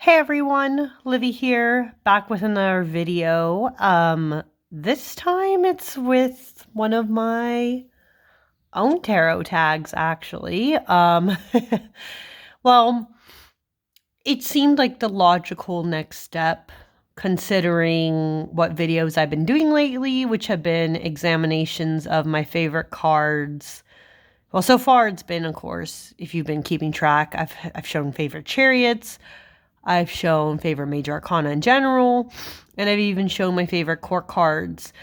Hey everyone, Livy here, back with another video. This time it's with one of my own tarot tags, actually. Well, it seemed like the logical next step, considering what videos I've been doing lately, which have been examinations of my favorite cards. Well, so far it's been, of course, if you've been keeping track, I've shown favorite chariots, I've shown favorite major arcana in general, and I've even shown my favorite court cards.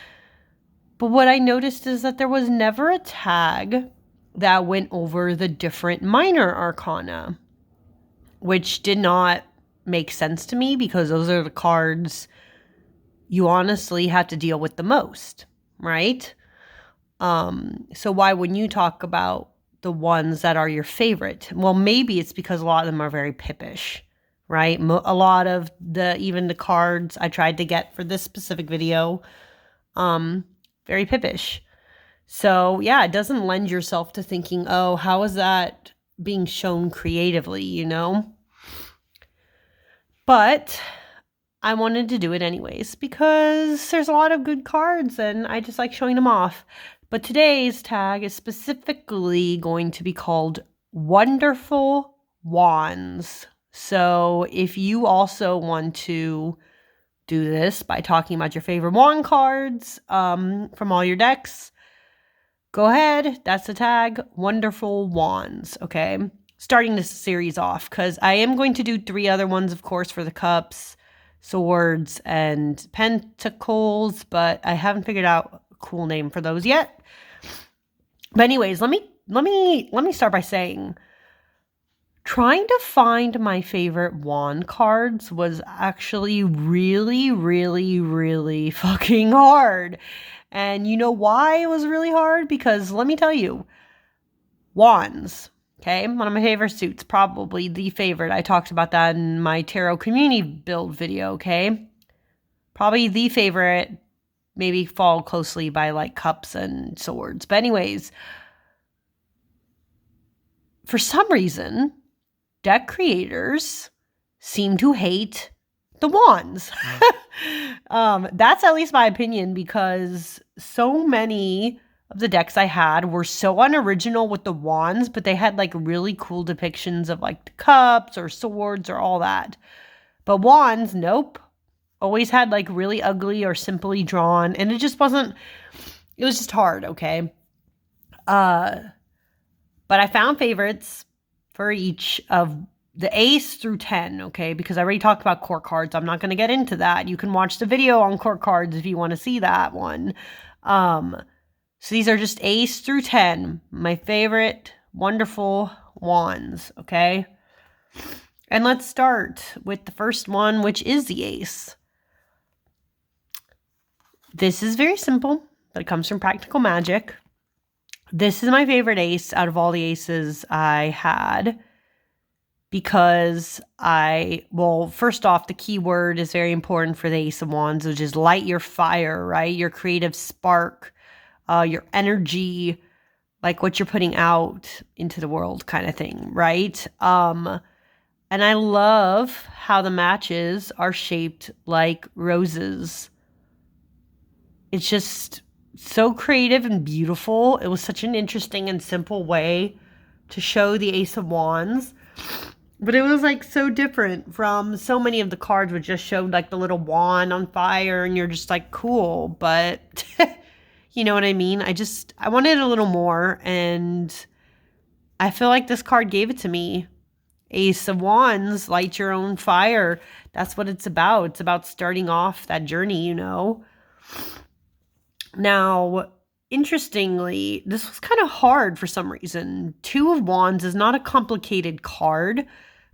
But what I noticed is that there was never a tag that went over the different minor arcana, which did not make sense to me because those are the cards you honestly have to deal with the most, right? So why wouldn't you talk about the ones that are your favorite? Well, maybe it's because a lot of them are very pippish, right? A lot of even the cards I tried to get for this specific video, very pippish. So yeah, it doesn't lend yourself to thinking, oh, how is that being shown creatively, you know? But I wanted to do it anyways because there's a lot of good cards and I just like showing them off. But today's tag is specifically going to be called Wonderful Wands. So if you also want to do this by talking about your favorite wand cards from all your decks, go ahead. That's the tag, Wonderful Wands, okay? Starting this series off because I am going to do 3 other ones, of course, for the cups, swords, and pentacles, but I haven't figured out a cool name for those yet. But anyways, let me start by saying trying to find my favorite wand cards was actually really fucking hard. And you know why it was really hard? Because let me tell you, wands, okay, one of my favorite suits, probably the favorite. I talked about that in my tarot community build video, okay? Probably the favorite, maybe followed closely by like cups and swords. But anyways, for some reason, deck creators seem to hate the wands. That's at least my opinion because so many of the decks I had were so unoriginal with the wands, but they had like really cool depictions of like the cups or swords or all that. But wands, nope. Always had like really ugly or simply drawn, and it just wasn't, it was just hard, okay? But I found favorites for each of the ace through 10, okay? Because I already talked about court cards. I'm not going to get into that. You can watch the video on court cards if you want to see that one. So these are just ace through 10. My favorite wonderful wands, okay? And let's start with the first one, which is the ace. This is very simple, but it comes from Practical Magic. This is my favorite ace out of all the aces I had because well, first off, the key word is very important for the Ace of Wands, which is light your fire, right? Your creative spark, your energy, like what you're putting out into the world kind of thing, right? And I love how the matches are shaped like roses. It's just so creative and beautiful. It was such an interesting and simple way to show the Ace of Wands. But it was like so different from so many of the cards which just showed like the little wand on fire and you're just like, cool. But you know what I mean? I wanted a little more and I feel like this card gave it to me. Ace of Wands, light your own fire. That's what it's about. It's about starting off that journey, you know? Now, interestingly, this was kind of hard for some reason. 2 of Wands is not a complicated card,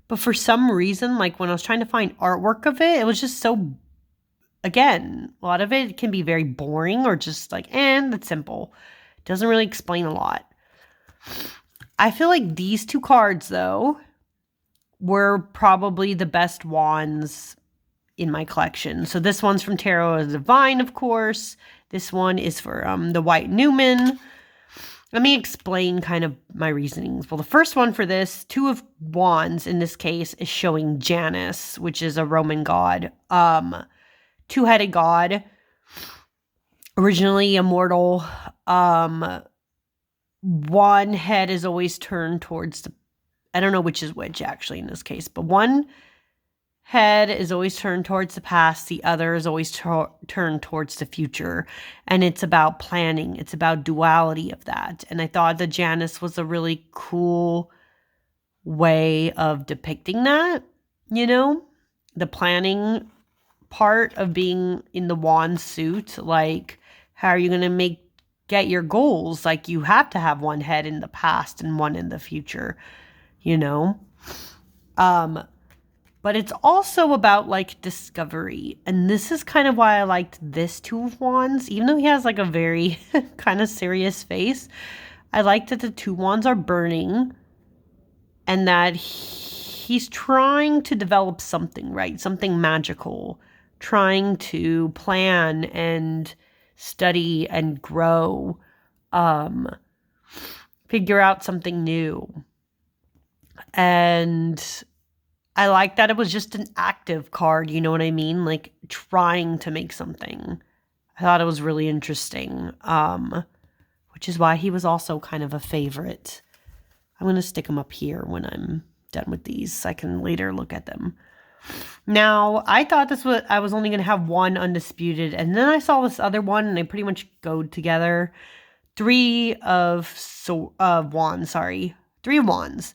but for some reason, like when I was trying to find artwork of it, it was just so, again, a lot of it can be very boring or just like, that's simple. It doesn't really explain a lot. I feel like these 2 cards, though, were probably the best wands in my collection. So this one's from Tarot of the Divine, of course. This one is for the White Newman. let me explain kind of my reasonings. Well, the first one for this, 2 of Wands in this case, is showing Janus, which is a Roman god. Two-headed god, originally immortal. One head is always turned towards the, I don't know which is which actually in this case, but one head is always turned towards the past, the other is always turned towards the future. And it's about planning. It's about duality of that. And I thought the Janus was a really cool way of depicting that, the planning part of being in the wand suit. Like, how are you going to get your goals? Like, you have to have one head in the past and one in the future, But it's also about, like, discovery. And this is kind of why I liked this 2 of Wands. Even though he has, like, a very kind of serious face, I like that the 2 wands are burning and that he's trying to develop something, right? Something magical. Trying to plan and study and grow. Figure out something new. And I like that it was just an active card, you know what I mean? Like, trying to make something. I thought it was really interesting, which is why he was also kind of a favorite. I'm going to stick him up here when I'm done with these so I can later look at them. Now, I thought I was only going to have one undisputed, and then I saw this other one, and they pretty much go together. 3 of Wands, 3 of Wands.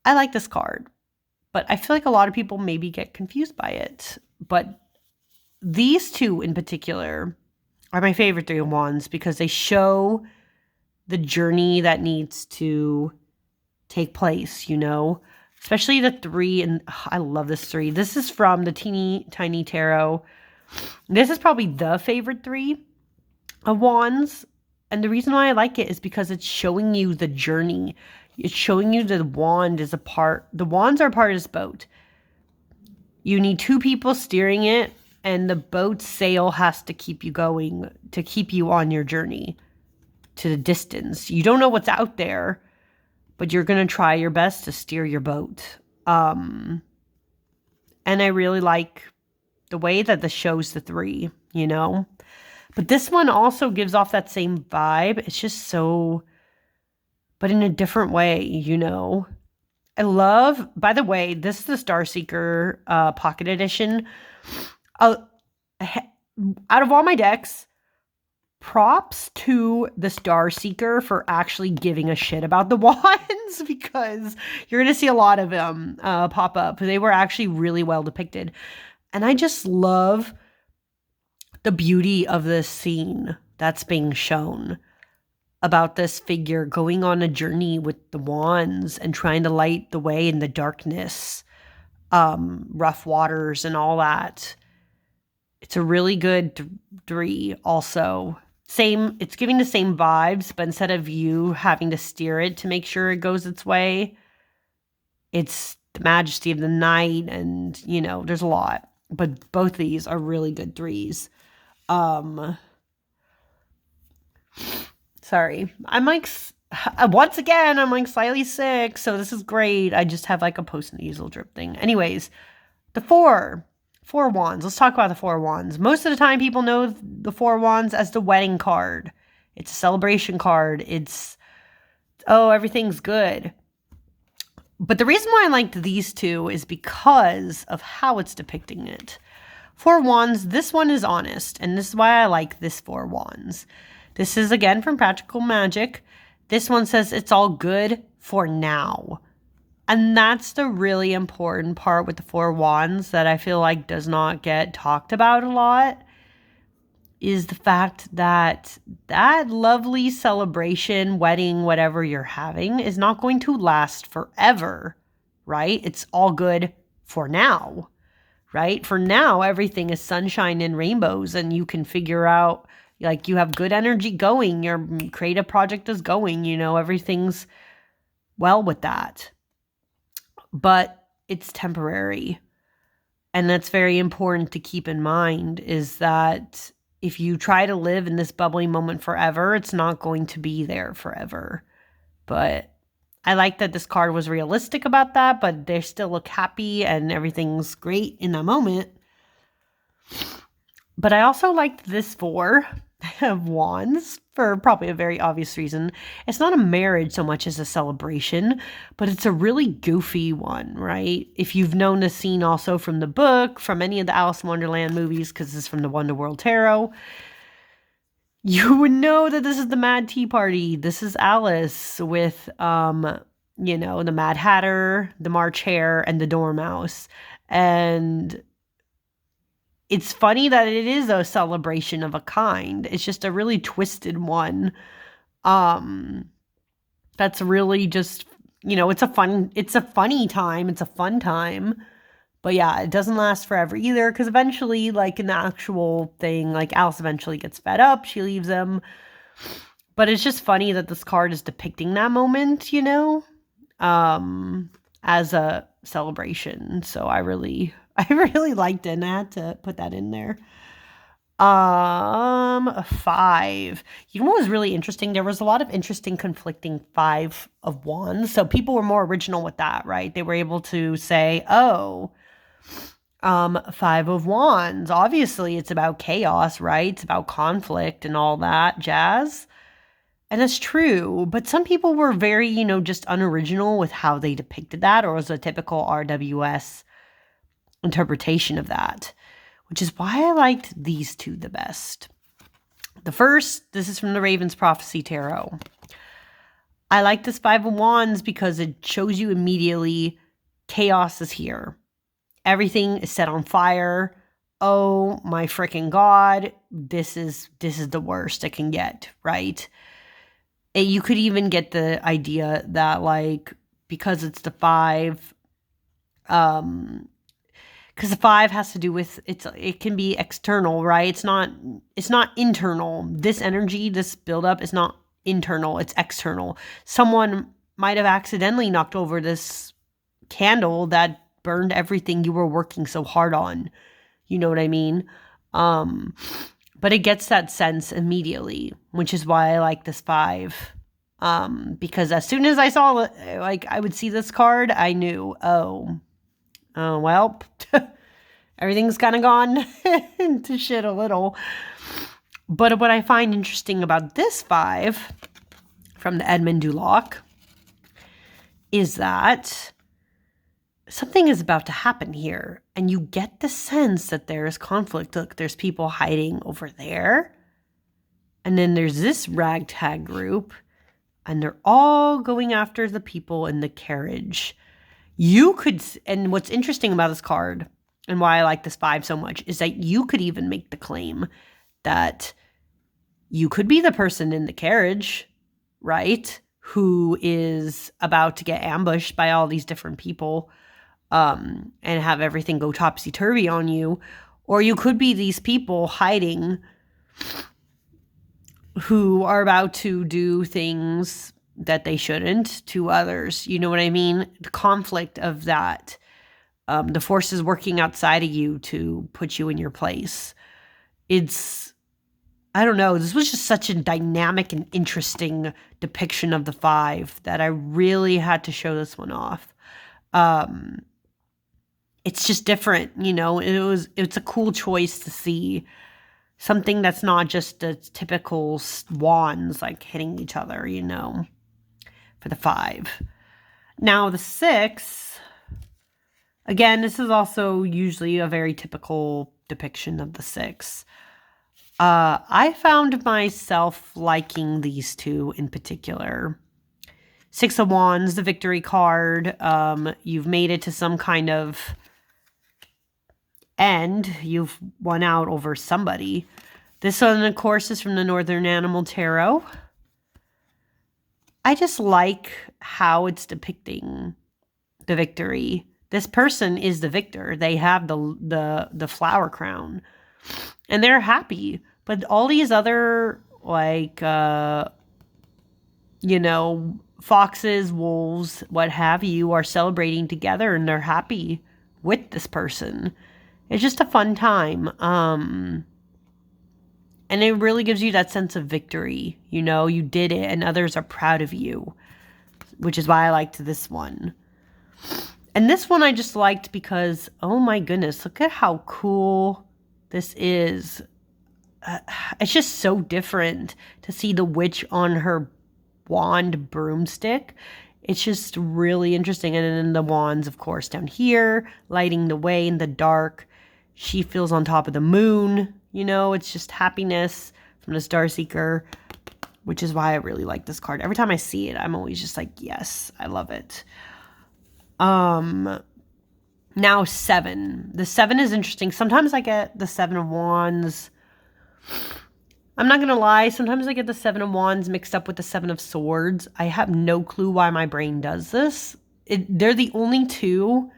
I like this card. But I feel like a lot of people maybe get confused by it. But these 2 in particular are my favorite 3 of Wands because they show the journey that needs to take place, Especially the 3, and I love this 3. This is from the Teeny Tiny Tarot. This is probably the favorite 3 of Wands. And the reason why I like it is because it's showing you the journey. It's showing you that the wands are a part of this boat. You need 2 people steering it, and the boat's sail has to keep you going, to keep you on your journey to the distance. You don't know what's out there, but you're going to try your best to steer your boat. And I really like the way that this shows the 3, But this one also gives off that same vibe. It's just so, but in a different way, I love, by the way, this is the Starseeker Pocket Edition. Out of all my decks, props to the Starseeker for actually giving a shit about the wands, because you're going to see a lot of them pop up. They were actually really well depicted. And I just love the beauty of this scene that's being shown about this figure going on a journey with the wands and trying to light the way in the darkness, rough waters and all that. It's a really good 3 also. It's giving the same vibes, but instead of you having to steer it to make sure it goes its way, it's the majesty of the night, and, there's a lot. But both these are really good 3s. Sorry. I'm like, once again, I'm like slightly sick, so this is great. I just have like a post-nasal drip thing. Anyways, the 4 wands. Let's talk about the 4 wands. Most of the time, people know the 4 wands as the wedding card. It's a celebration card. It's, everything's good. But the reason why I liked these 2 is because of how it's depicting it. 4 wands, this one is honest, and this is why I like this 4 wands. This is, again, from Practical Magic. This one says it's all good for now. And that's the really important part with the 4 wands that I feel like does not get talked about a lot, is the fact that that lovely celebration, wedding, whatever you're having, is not going to last forever, right? It's all good for now, right? For now, everything is sunshine and rainbows, and you can figure out, like, you have good energy going, your creative project is going, everything's well with that. But it's temporary. And that's very important to keep in mind, is that if you try to live in this bubbly moment forever, it's not going to be there forever. But I like that this card was realistic about that, but they still look happy and everything's great in that moment. But I also liked this 4 of Wands for probably a very obvious reason. It's not a marriage so much as a celebration, but it's a really goofy one, right? If you've known the scene also from the book, from any of the Alice in Wonderland movies, because this is from the Wonderworld Tarot, you would know that this is the Mad Tea Party. This is Alice with, the Mad Hatter, the March Hare, and the Dormouse. And it's funny that it is a celebration of a kind. It's just a really twisted one. That's really just, it's a funny time. It's a fun time. But yeah, it doesn't last forever either, because eventually, like in the actual thing, like Alice eventually gets fed up. She leaves him. But it's just funny that this card is depicting that moment, as a celebration. So I really liked it, and I had to put that in there. A 5. You know what was really interesting? There was a lot of interesting conflicting 5 of Wands. So people were more original with that, right? They were able to say, 5 of Wands. Obviously, it's about chaos, right? It's about conflict and all that jazz. And that's true. But some people were very, just unoriginal with how they depicted that, or was a typical RWS interpretation of that, which is why I liked these 2 the best. The first, this is from the Raven's Prophecy Tarot. I like this 5 of Wands because it shows you immediately chaos is here. Everything is set on fire. Oh my freaking God. This is the worst it can get, right? And you could even get the idea that, like, because it's the 5, because the 5 has to do with, it can be external, right? It's not internal. This energy, this buildup is not internal, it's external. Someone might have accidentally knocked over this candle that burned everything you were working so hard on. You know what I mean? But it gets that sense immediately, which is why I like this 5. Because as soon as I saw it, like, I would see this card, I knew, well, everything's kind of gone to shit a little. But what I find interesting about this 5 from the Edmund Duloc is that something is about to happen here. And you get the sense that there is conflict. Look, there's people hiding over there. And then there's this ragtag group. And they're all going after the people in the carriage. And what's interesting about this card, and why I like this 5 so much, is that you could even make the claim that you could be the person in the carriage, right? Who is about to get ambushed by all these different people, and have everything go topsy-turvy on you. Or you could be these people hiding who are about to do things that they shouldn't to others. You know what I mean? The conflict of that. The forces working outside of you to put you in your place. I don't know. This was just such a dynamic and interesting depiction of the 5 that I really had to show this one off. It's just different, it's a cool choice to see something that's not just the typical wands like hitting each other, for the 5. Now the 6, again, this is also usually a very typical depiction of the 6. I found myself liking these 2 in particular. 6 of Wands, the victory card. You've made it to some kind of end. You've won out over somebody. This one, of course, is from the Northern Animal Tarot. I just like how it's depicting the victory. This person is the victor. They have the flower crown. And they're happy. But all these other, foxes, wolves, what have you, are celebrating together and they're happy with this person. It's just a fun time. And it really gives you that sense of victory. You know, you did it and others are proud of you, which is why I liked this one. And this one I just liked because, oh my goodness, look at how cool this is. It's just so different to see the witch on her wand broomstick. It's just really interesting. And then the wands, of course, down here, lighting the way in the dark. She feels on top of the moon. You know, it's just happiness from the Starseeker, which is why I really like this card. Every time I see it, I'm always just like, yes, I love it. Now 7. The 7 is interesting. Sometimes I get the 7 of Wands. I'm not going to lie. Sometimes I get the 7 of Wands mixed up with the 7 of Swords. I have no clue why my brain does this. They're the only two,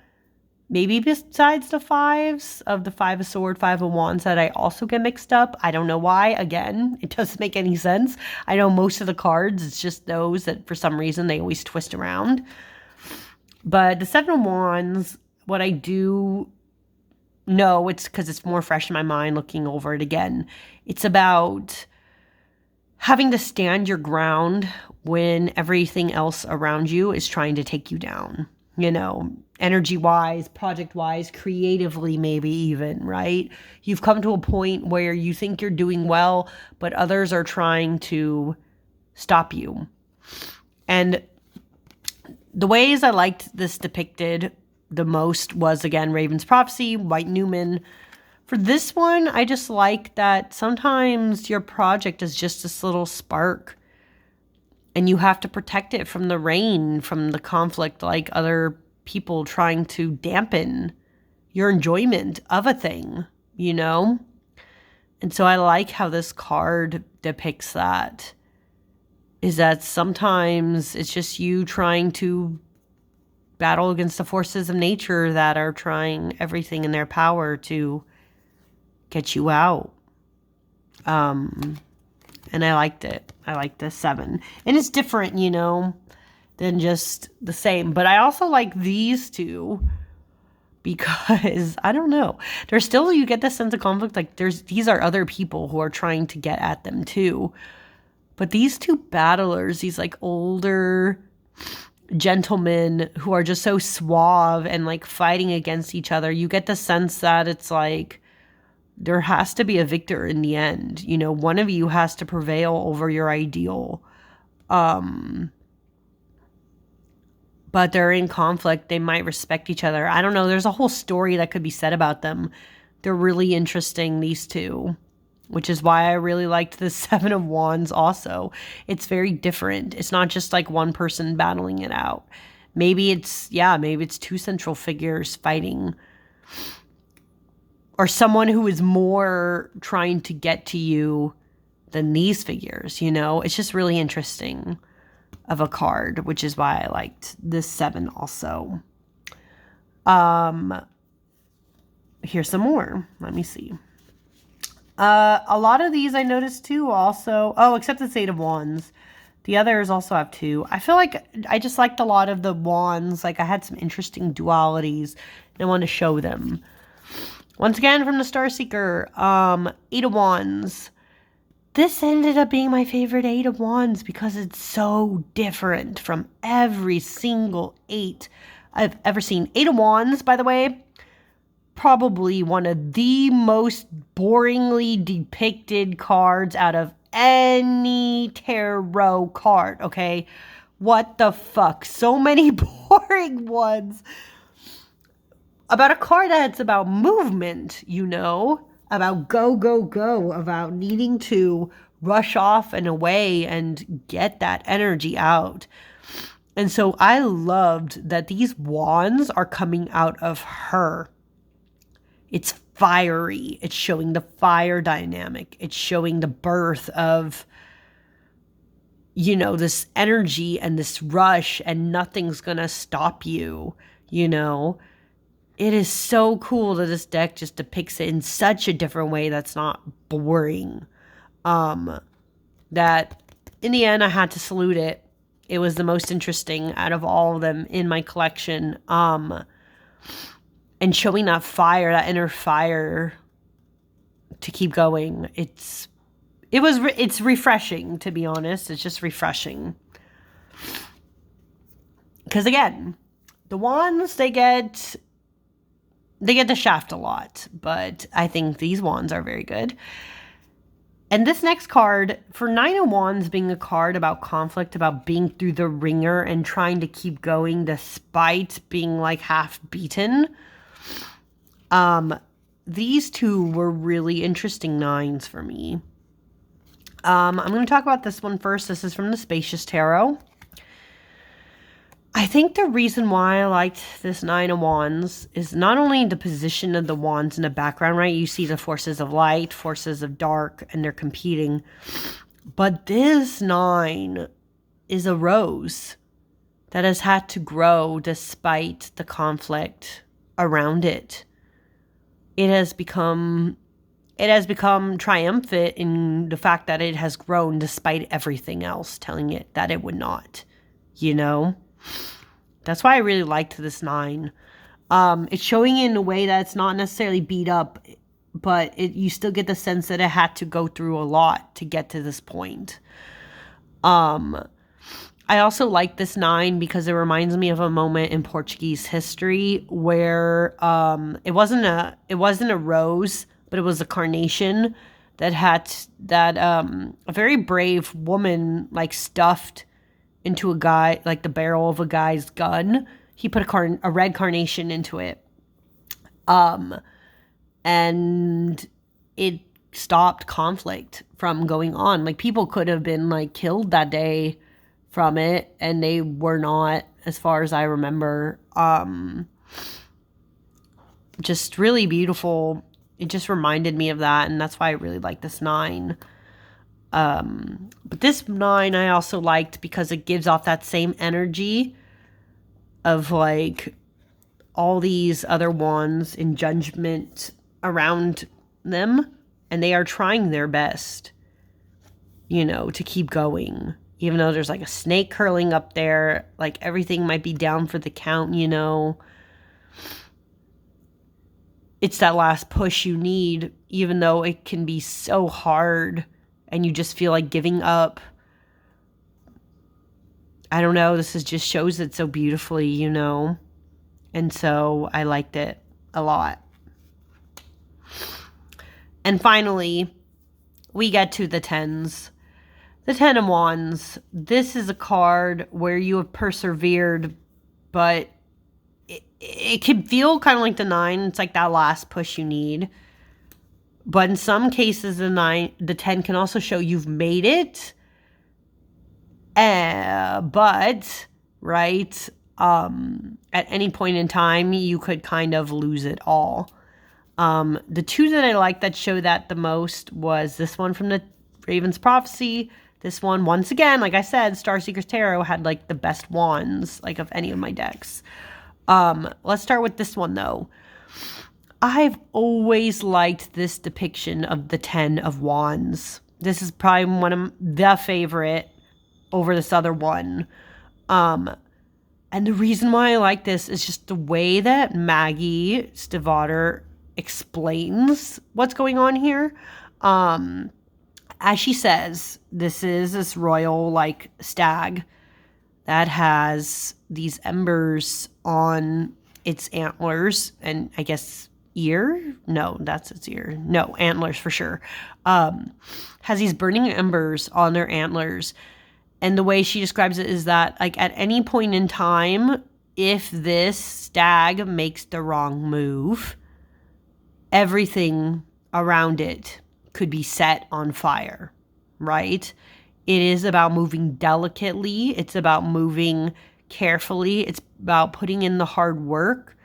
maybe besides the 5s, of the 5 of Swords, 5 of Wands, that I also get mixed up. I don't know why. Again, it doesn't make any sense. I know most of the cards, it's just those that for some reason they always twist around. But the 7 of Wands, what I do know, it's because it's more fresh in my mind looking over it again. It's about having to stand your ground when everything else around you is trying to take you down. You know, energy-wise, project-wise, creatively maybe even, right? You've come to a point where you think you're doing well, but others are trying to stop you. And the ways I liked this depicted the most was, again, Raven's Prophecy, White Newman. For this one, I just like that sometimes your project is just this little spark and you have to protect it from the rain, from the conflict, like other people trying to dampen your enjoyment of a thing, you know? And so I like how this card depicts that, is that sometimes it's just you trying to battle against the forces of nature that are trying everything in their power to get you out. And I liked it. I liked the 7. And it's different, you know, than just the same. But I also like these two because, I don't know, there's still, you get this sense of conflict. Like these are other people who are trying to get at them too. But these two battlers, these like older gentlemen who are just so suave and like fighting against each other, you get the sense that it's like there has to be a victor in the end. You know, one of you has to prevail over your ideal. But they're in conflict. They might respect each other. I don't know. There's a whole story that could be said about them. They're really interesting, these two, which is why I really liked the 7 of Wands also. It's very different. It's not just like one person battling it out. Maybe it's two central figures fighting, or someone who is more trying to get to you than these figures, you know? It's just really interesting of a card, which is why I liked this 7 also. Here's some more. Let me see. A lot of these I noticed too also. Oh, except the 8 of Wands. The others also have 2. I feel like I just liked a lot of the wands. Like I had some interesting dualities and I want to show them. Once again, from the Starseeker, 8 of Wands. This ended up being my favorite 8 of Wands because it's so different from every single 8 I've ever seen. 8 of Wands, by the way, probably one of the most boringly depicted cards out of any tarot card, okay? What the fuck? So many boring ones. About a card that's about movement, you know? About go, go, go. About needing to rush off and away and get that energy out. And so I loved that these wands are coming out of her. It's fiery. It's showing the fire dynamic. It's showing the birth of, you know, this energy and this rush, and nothing's gonna stop you, you know? It is so cool that this deck just depicts it in such a different way that's not boring. That in the end I had to salute it. It was the most interesting out of all of them in my collection. And showing that fire, that inner fire to keep going. It's It's refreshing, to be honest. It's just refreshing. Because again, the wands, they get the shaft a lot, but I think these wands are very good. And this next card, for Nine of Wands being a card about conflict, about being through the ringer and trying to keep going despite being like half beaten, these two were really interesting nines for me. I'm going to talk about this one first. This is from the Spacious Tarot. I think the reason why I liked this Nine of Wands is not only the position of the wands in the background, right? You see the forces of light, forces of dark, and they're competing. But this nine is a rose that has had to grow despite the conflict around it. It has become triumphant in the fact that it has grown despite everything else telling it that it would not, you know? That's why I really liked this nine. It's showing in a way that it's not necessarily beat up, but you still get the sense that it had to go through a lot to get to this point. I also like this nine because it reminds me of a moment in Portuguese history where it wasn't a rose, but it was a carnation that had a very brave woman like stuffed into a guy, like the barrel of a guy's gun. He put a red carnation into it. And it stopped conflict from going on. Like, people could have been like killed that day from it, and they were not, as far as I remember. Just really beautiful. It just reminded me of that, and that's why I really like this nine. But this nine I also liked because it gives off that same energy of like all these other wands in judgment around them, and they are trying their best, you know, to keep going. Even though there's like a snake curling up there, like everything might be down for the count, you know. It's that last push you need, even though it can be so hard and you just feel like giving up. I don't know. This just shows it so beautifully, you know. And so I liked it a lot. And finally, we get to the tens. The Ten of Wands. This is a card where you have persevered, but it can feel kind of like the nine. It's like that last push you need. But in some cases, the 10 can also show you've made it. But, right, at any point in time, you could kind of lose it all. The two that I liked that show that the most was this one from the Raven's Prophecy. This one, once again, like I said, Starseeker's Tarot had like the best wands, like of any of my decks. Let's start with this one though. I've always liked this depiction of the 10 of Wands. This is probably one of the favorite over this other one. And the reason why I like this is just the way that Maggie Stiefvater explains what's going on here. As she says, this is this royal like stag that has these embers on its antlers and I guess ear. No, that's its ear. No, antlers for sure. Has these burning embers on their antlers. And the way she describes it is that like at any point in time, if this stag makes the wrong move, everything around it could be set on fire, right? It is about moving delicately. It's about moving carefully. It's about putting in the hard work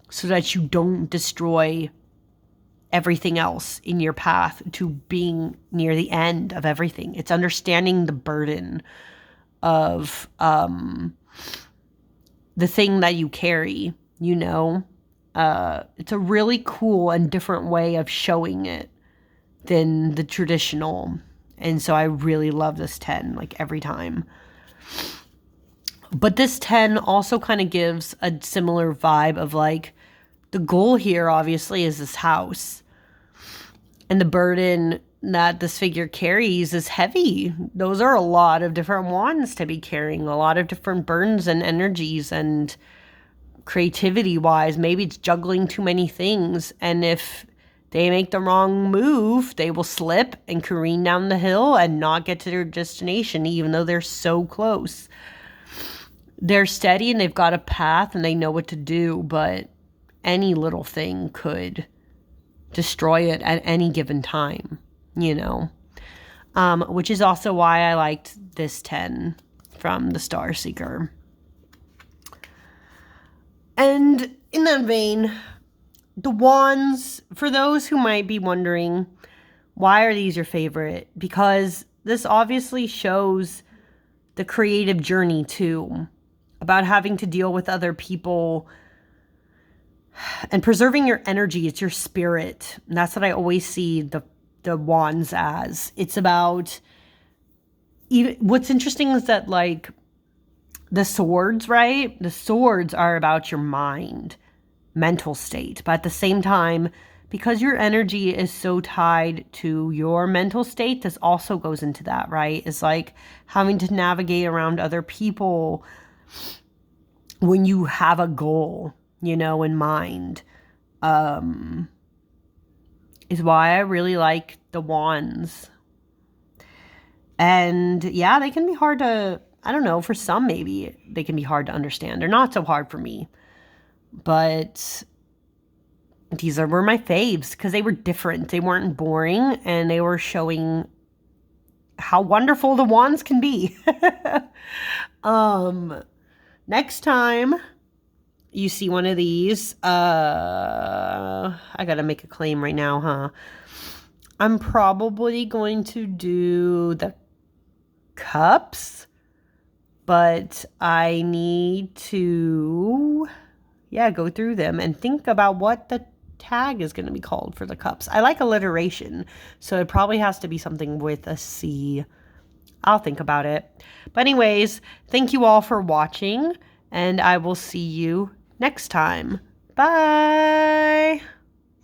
so that you don't destroy everything else in your path to being near the end of everything. It's understanding the burden of the thing that you carry, you know? It's a really cool and different way of showing it than the traditional. And so I really love this 10, like every time. But this 10 also kind of gives a similar vibe of like, the goal here obviously is this house. And the burden that this figure carries is heavy. Those are a lot of different wands to be carrying, a lot of different burns and energies, and creativity wise, maybe it's juggling too many things. And if they make the wrong move, they will slip and careen down the hill and not get to their destination, even though they're so close. They're steady and they've got a path and they know what to do, but any little thing could destroy it at any given time, you know. Which is also why I liked this 10 from the Star Seeker. And in that vein, the wands, for those who might be wondering, why are these your favorite? Because this obviously shows the creative journey too, about having to deal with other people and preserving your energy. It's your spirit. And that's what I always see the wands as. It's about, even what's interesting is that, like, the swords, right? The swords are about your mind, mental state. But at the same time, because your energy is so tied to your mental state, this also goes into that, right? It's like having to navigate around other people when you have a goal, you know, in mind. Is why I really like the wands. And yeah, they can be hard to, I don't know, for some maybe they can be hard to understand. They're not so hard for me. But these were my faves because they were different. They weren't boring, and they were showing how wonderful the wands can be. Next time you see one of these, I gotta make a claim right now, huh? I'm probably going to do the cups, but I need to, go through them and think about what the tag is going to be called for the cups. I like alliteration, so it probably has to be something with a C. I'll think about it. But anyways, thank you all for watching, and I will see you next time. Bye!